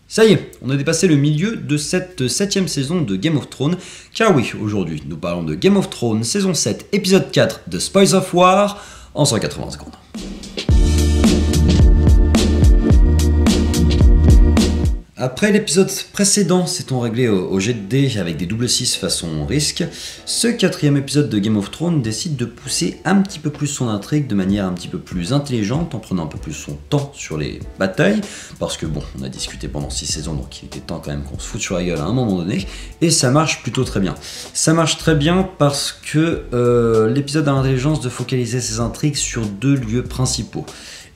Ça y est, on a dépassé le milieu de cette 7ème saison de Game of Thrones, car oui, aujourd'hui, nous parlons de Game of Thrones, saison 7, épisode 4 de Spoils of War, en 180 secondes. Après l'épisode précédent, s'étant réglé au jet de dés avec des double 6 façon risque, ce 4ème épisode de Game of Thrones décide de pousser un petit peu plus son intrigue de manière un petit peu plus intelligente, en prenant un peu plus son temps sur les batailles, parce que bon, on a discuté pendant 6 saisons, donc il était temps quand même qu'on se foute sur la gueule à un moment donné, et ça marche plutôt très bien. Ça marche très bien parce que l'épisode a l'intelligence de focaliser ses intrigues sur deux lieux principaux.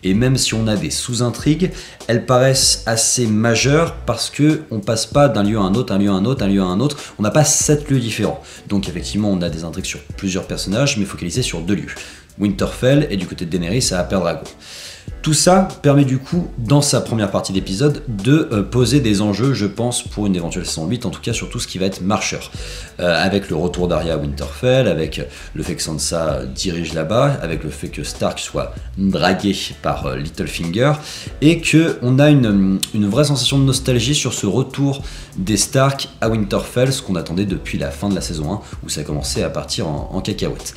Et même si on a des sous-intrigues, elles paraissent assez majeures parce que on passe pas d'un lieu à un autre, un lieu à un autre, un lieu à un autre. On n'a pas 7 lieux différents. Donc effectivement, on a des intrigues sur plusieurs personnages, mais focalisées sur deux lieux. Winterfell et du côté de Daenerys à Père Dragon. Tout ça permet du coup, dans sa première partie d'épisode, de poser des enjeux, je pense, pour une éventuelle saison 8, en tout cas sur tout ce qui va être marcheur. Avec le retour d'Arya à Winterfell, avec le fait que Sansa dirige là-bas, avec le fait que Stark soit dragué par Littlefinger, et qu'on a une vraie sensation de nostalgie sur ce retour des Stark à Winterfell, ce qu'on attendait depuis la fin de la saison 1, où ça commençait à partir en cacahuète.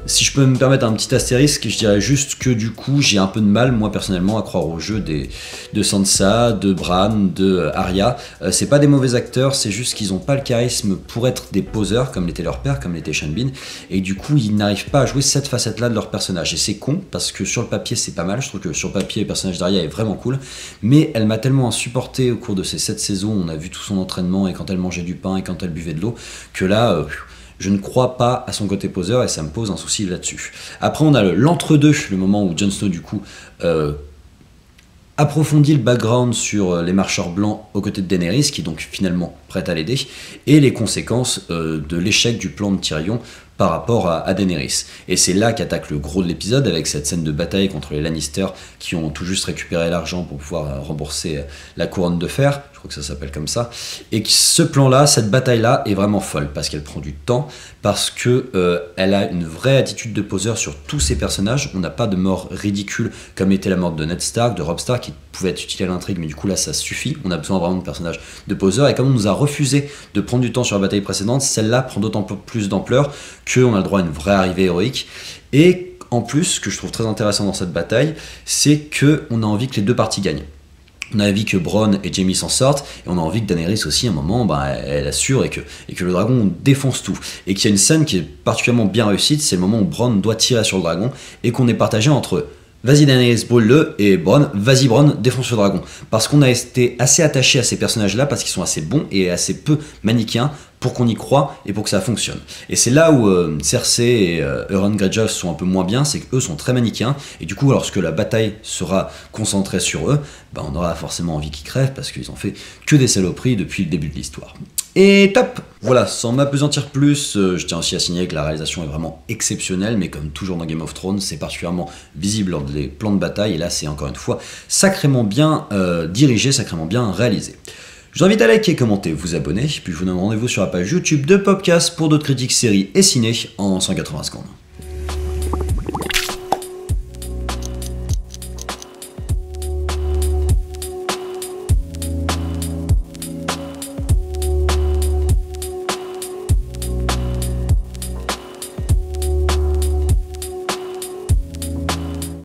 Si je peux me permettre un petit astérisque, je dirais juste que du coup j'ai un peu de mal, moi personnellement, à croire au jeu de Sansa, de Bran, de Arya. C'est pas des mauvais acteurs, c'est juste qu'ils ont pas le charisme pour être des poseurs, comme l'était leur père, comme l'était Sean Bean, et du coup ils n'arrivent pas à jouer cette facette-là de leur personnage. Et c'est con, parce que sur le papier c'est pas mal, je trouve que sur le papier le personnage d'Arya est vraiment cool, mais elle m'a tellement insupporté au cours de ces 7 saisons, on a vu tout son entraînement, et quand elle mangeait du pain, et quand elle buvait de l'eau, que là... je ne crois pas à son côté poseur et ça me pose un souci là-dessus. Après, on a l'entre-deux, le moment où Jon Snow, du coup, approfondit le background sur les marcheurs blancs aux côtés de Daenerys, qui est donc finalement prête à l'aider, et les conséquences de l'échec du plan de Tyrion par rapport à Daenerys. Et c'est là qu'attaque le gros de l'épisode, avec cette scène de bataille contre les Lannister qui ont tout juste récupéré l'argent pour pouvoir rembourser la couronne de fer, je crois que ça s'appelle comme ça, et ce plan-là, cette bataille-là est vraiment folle, parce qu'elle prend du temps, parce que elle a une vraie attitude de poseur sur tous ses personnages. On n'a pas de mort ridicule comme était la mort de Ned Stark, de Robb Stark, qui pouvait être utile à l'intrigue, mais du coup là ça suffit, on a besoin vraiment de personnages de poseurs, et comme on nous a refusé de prendre du temps sur la bataille précédente, celle-là prend d'autant plus d'ampleur qu'on a le droit à une vraie arrivée héroïque. Et en plus, ce que je trouve très intéressant dans cette bataille, c'est qu'on a envie que les deux parties gagnent. On a envie que Bronn et Jaime s'en sortent, et on a envie que Daenerys aussi, à un moment, elle assure et que le dragon défonce tout. Et qu'il y a une scène qui est particulièrement bien réussie, c'est le moment où Bronn doit tirer sur le dragon, et qu'on est partagé entre vas-y Daenerys, brûle-le, et Bronn, vas-y Bronn, défonce le dragon. Parce qu'on a été assez attaché à ces personnages-là, parce qu'ils sont assez bons et assez peu manichéens, pour qu'on y croit et pour que ça fonctionne. Et c'est là où Cersei et Euron Greyjoy sont un peu moins bien, c'est qu'eux sont très manichéens, et du coup lorsque la bataille sera concentrée sur eux, on aura forcément envie qu'ils crèvent, parce qu'ils ont fait que des saloperies depuis le début de l'histoire. Et top! Voilà, sans m'apesantir plus, je tiens aussi à signaler que la réalisation est vraiment exceptionnelle, mais comme toujours dans Game of Thrones, c'est particulièrement visible lors des plans de bataille, et là c'est encore une fois sacrément bien dirigé, sacrément bien réalisé. Je vous invite à liker, commenter, vous abonner, puis je vous donne rendez-vous sur la page YouTube de Popcast pour d'autres critiques séries et ciné en 180 secondes.